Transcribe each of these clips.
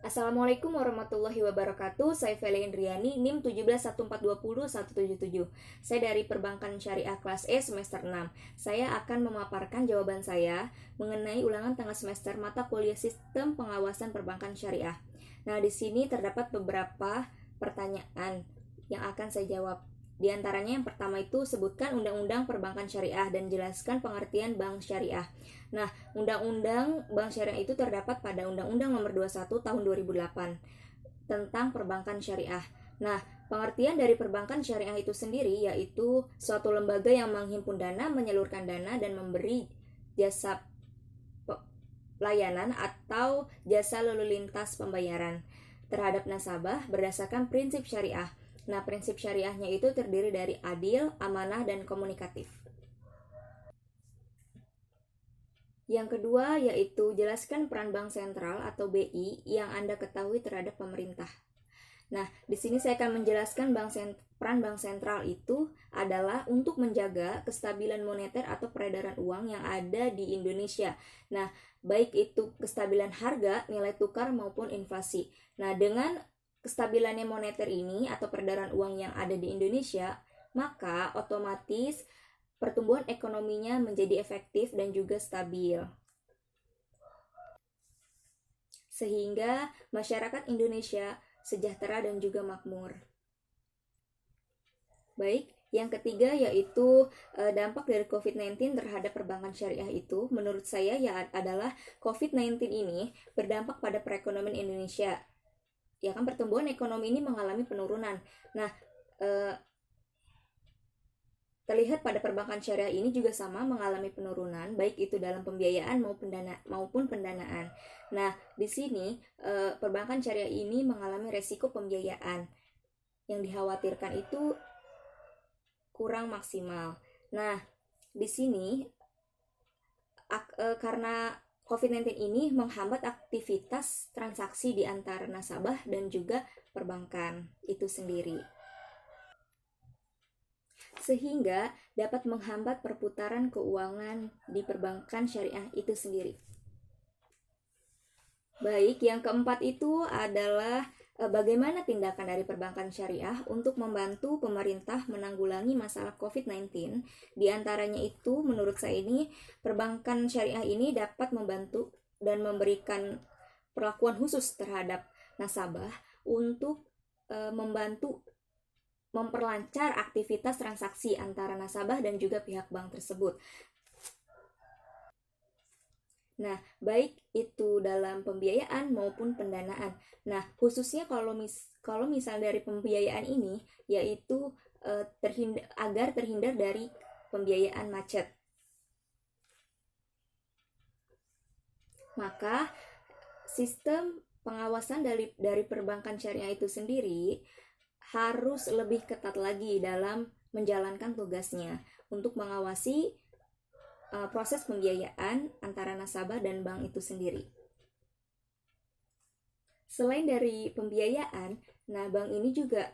Assalamualaikum warahmatullahi wabarakatuh. Saya Feli Indriani, NIM 1714201777. Saya dari Perbankan Syariah kelas E semester 6. Saya akan memaparkan jawaban saya mengenai ulangan tengah semester mata kuliah Sistem Pengawasan Perbankan Syariah. Nah, di sini terdapat beberapa pertanyaan yang akan saya jawab. Di antaranya yang pertama itu sebutkan Undang-Undang Perbankan Syariah dan jelaskan pengertian bank syariah. Nah, Undang-Undang Bank Syariah itu terdapat pada Undang-Undang Nomor 21 Tahun 2008 tentang perbankan syariah. Nah, pengertian dari perbankan syariah itu sendiri yaitu suatu lembaga yang menghimpun dana, menyalurkan dana, dan memberi jasa layanan atau jasa lalu lintas pembayaran terhadap nasabah berdasarkan prinsip syariah. Nah, prinsip syariahnya itu terdiri dari adil, amanah, dan komunikatif. Yang kedua yaitu jelaskan peran Bank Sentral atau BI yang Anda ketahui terhadap pemerintah. Nah, di sini saya akan menjelaskan peran Bank Sentral itu adalah untuk menjaga kestabilan moneter atau peredaran uang yang ada di Indonesia. Nah, baik itu kestabilan harga, nilai tukar maupun inflasi. Nah, dengan kestabilannya moneter ini atau peredaran uang yang ada di Indonesia, maka otomatis pertumbuhan ekonominya menjadi efektif dan juga stabil. Sehingga masyarakat Indonesia sejahtera dan juga makmur. Baik, yang ketiga yaitu dampak dari COVID-19 terhadap perbankan syariah itu menurut saya adalah COVID-19 ini berdampak pada perekonomian Indonesia. Ya kan, pertumbuhan ekonomi ini mengalami penurunan. Nah, terlihat pada perbankan syariah ini juga sama mengalami penurunan, baik itu dalam pembiayaan maupun pendanaan. Nah, di sini perbankan syariah ini mengalami resiko pembiayaan yang dikhawatirkan itu kurang maksimal. Nah, di sini karena COVID-19 ini menghambat aktivitas transaksi di antara nasabah dan juga perbankan itu sendiri, sehingga dapat menghambat perputaran keuangan di perbankan syariah itu sendiri. Baik, yang keempat itu adalah bagaimana tindakan dari perbankan syariah untuk membantu pemerintah menanggulangi masalah COVID-19. Di antaranya itu, menurut saya ini, perbankan syariah ini dapat membantu dan memberikan perlakuan khusus terhadap nasabah untuk membantu memperlancar aktivitas transaksi antara nasabah dan juga pihak bank tersebut. Nah, baik itu dalam pembiayaan maupun pendanaan. Nah, khususnya kalau misal dari pembiayaan ini yaitu agar terhindar dari pembiayaan macet. Maka sistem pengawasan dari perbankan syariah itu sendiri harus lebih ketat lagi dalam menjalankan tugasnya untuk mengawasi proses pembiayaan antara nasabah dan bank itu sendiri. Selain dari pembiayaan, nah bank ini juga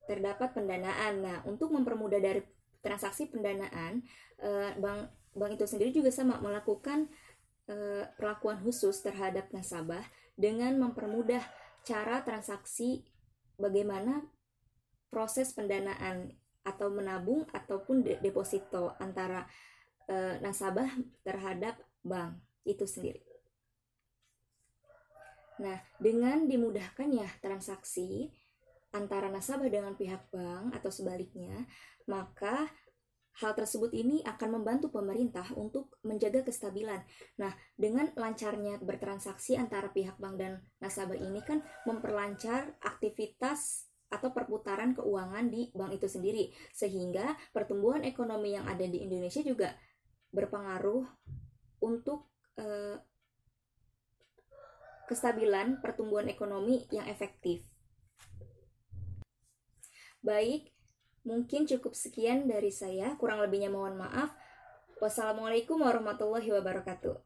terdapat pendanaan. Nah, untuk mempermudah dari transaksi pendanaan, bank itu sendiri juga sama melakukan perlakuan khusus terhadap nasabah dengan mempermudah cara transaksi bagaimana proses pendanaan atau menabung ataupun deposito antara nasabah terhadap bank itu sendiri. Nah, dengan dimudahkannya transaksi antara nasabah dengan pihak bank atau sebaliknya, maka hal tersebut ini akan membantu pemerintah untuk menjaga kestabilan. Nah, dengan lancarnya bertransaksi antara pihak bank dan nasabah ini kan memperlancar aktivitas atau perputaran keuangan di bank itu sendiri, sehingga pertumbuhan ekonomi yang ada di Indonesia juga berpengaruh untuk kestabilan pertumbuhan ekonomi yang efektif. Baik, mungkin cukup sekian dari saya, kurang lebihnya mohon maaf. Wassalamualaikum warahmatullahi wabarakatuh.